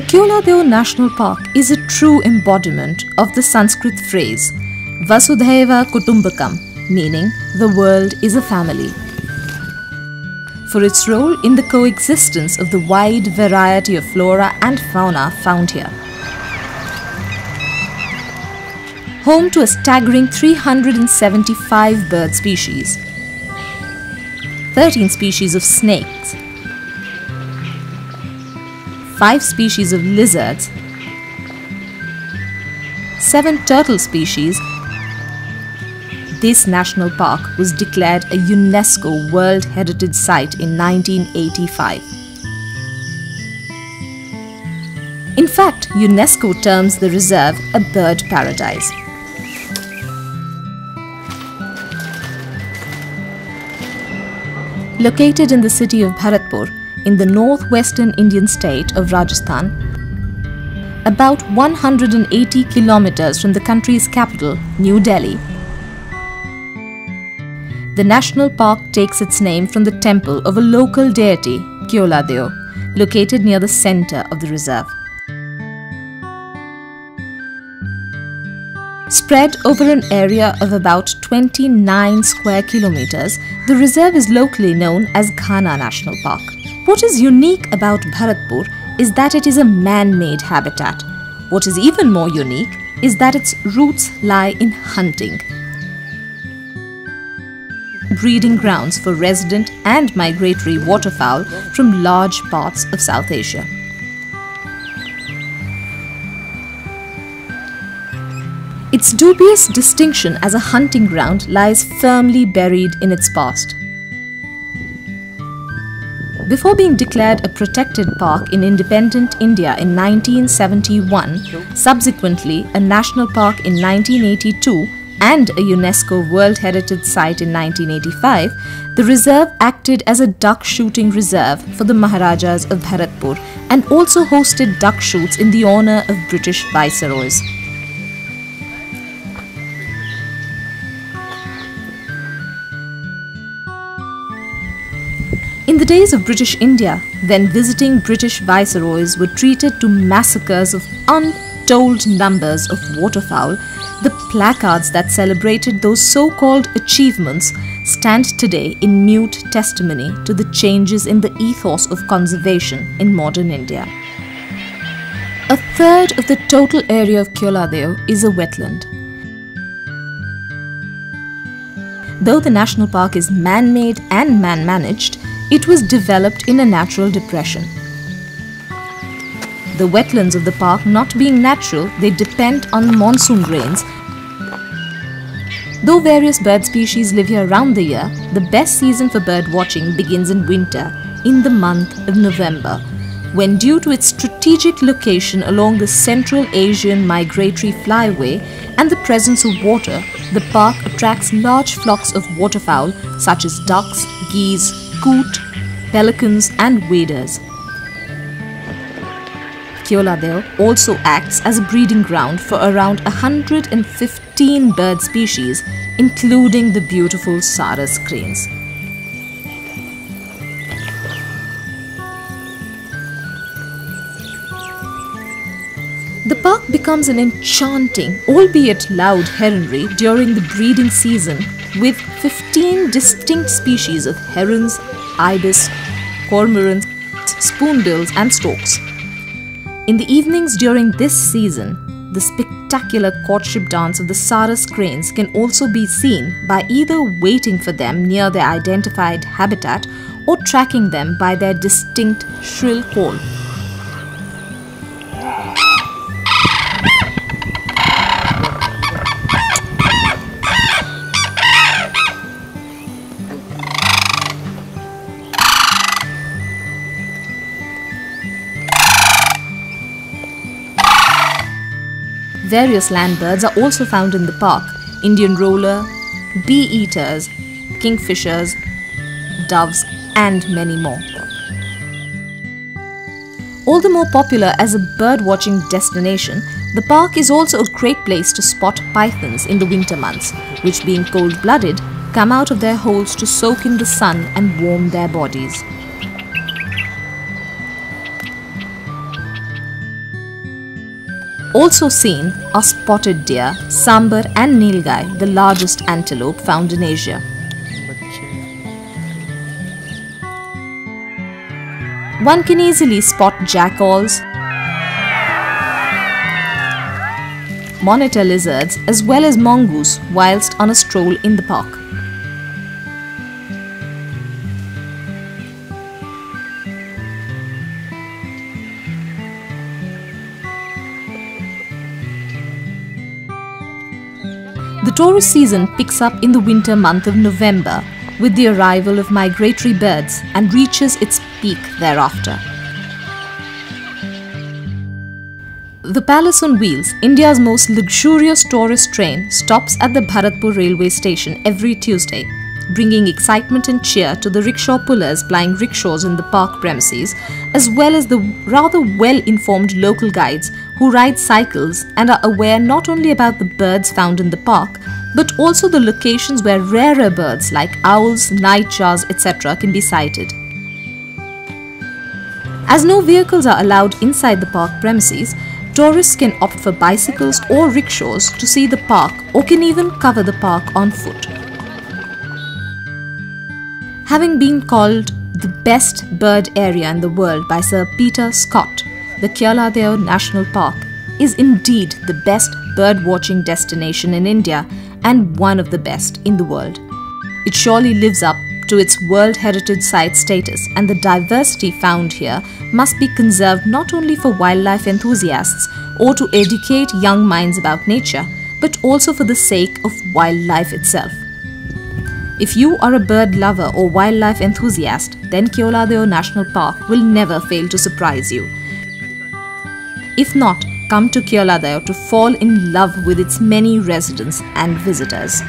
Keoladeo National Park is a true embodiment of the Sanskrit phrase Vasudhaiva Kutumbakam, meaning the world is a family. For its role in the coexistence of the wide variety of flora and fauna found here. Home to a staggering 375 bird species, 13 species of snakes, 5 species of lizards, 7 turtle species, this national park was declared a UNESCO World Heritage Site in 1985. In fact, UNESCO terms the reserve a bird paradise. Located in the city of Bharatpur, in the northwestern Indian state of Rajasthan, about 180 kilometers from the country's capital, New Delhi, the national park takes its name from the temple of a local deity, Keoladeo, located near the center of the reserve. Spread over an area of about 29 square kilometers, the reserve is locally known as Ghana National Park. What is unique about Bharatpur is that it is a man-made habitat. What is even more unique is that its roots lie in hunting. Breeding grounds for resident and migratory waterfowl from large parts of South Asia. Its dubious distinction as a hunting ground lies firmly buried in its past. Before being declared a protected park in independent India in 1971, subsequently a national park in 1982, and a UNESCO World Heritage Site in 1985, the reserve acted as a duck shooting reserve for the Maharajas of Bharatpur and also hosted duck shoots in the honor of British viceroys. In the days of British India, when visiting British viceroys were treated to massacres of untold numbers of waterfowl, the placards that celebrated those so-called achievements stand today in mute testimony to the changes in the ethos of conservation in modern India. A third of the total area of Keoladeo is a wetland. Though the national park is man-made and man-managed, it was developed in a natural depression. The wetlands of the park not being natural, they depend on monsoon rains. Though various bird species live here around the year, the best season for bird watching begins in winter, in the month of November, when due to its strategic location along the Central Asian Migratory Flyway and the presence of water, the park attracts large flocks of waterfowl such as ducks, geese, coot, pelicans and waders. Keoladeo also acts as a breeding ground for around 115 bird species, including the beautiful Saras cranes. The park becomes an enchanting, albeit loud heronry during the breeding season, with 15 distinct species of herons, ibis, cormorants, spoonbills and storks. In the evenings during this season, the spectacular courtship dance of the Saras cranes can also be seen by either waiting for them near their identified habitat or tracking them by their distinct shrill call. Various land birds are also found in the park: Indian roller, bee-eaters, kingfishers, doves and many more. All the more popular as a bird-watching destination, the park is also a great place to spot pythons in the winter months, which being cold-blooded, come out of their holes to soak in the sun and warm their bodies. Also seen are spotted deer, sambar and nilgai, the largest antelope found in Asia. One can easily spot jackals, monitor lizards as well as mongoose whilst on a stroll in the park. The tourist season picks up in the winter month of November with the arrival of migratory birds and reaches its peak thereafter. The Palace on Wheels, India's most luxurious tourist train, stops at the Bharatpur railway station every Tuesday, bringing excitement and cheer to the rickshaw pullers plying rickshaws in the park premises, as well as the rather well-informed local guides who ride cycles and are aware not only about the birds found in the park, but also the locations where rarer birds like owls, nightjars, etc. can be sighted. As no vehicles are allowed inside the park premises, tourists can opt for bicycles or rickshaws to see the park, or can even cover the park on foot. Having been called the best bird area in the world by Sir Peter Scott, the Keoladeo National Park is indeed the best bird-watching destination in India and one of the best in the world. It surely lives up to its World Heritage Site status, and the diversity found here must be conserved not only for wildlife enthusiasts or to educate young minds about nature, but also for the sake of wildlife itself. If you are a bird lover or wildlife enthusiast, then Keoladeo National Park will never fail to surprise you. If not, come to Keoladeo to fall in love with its many residents and visitors.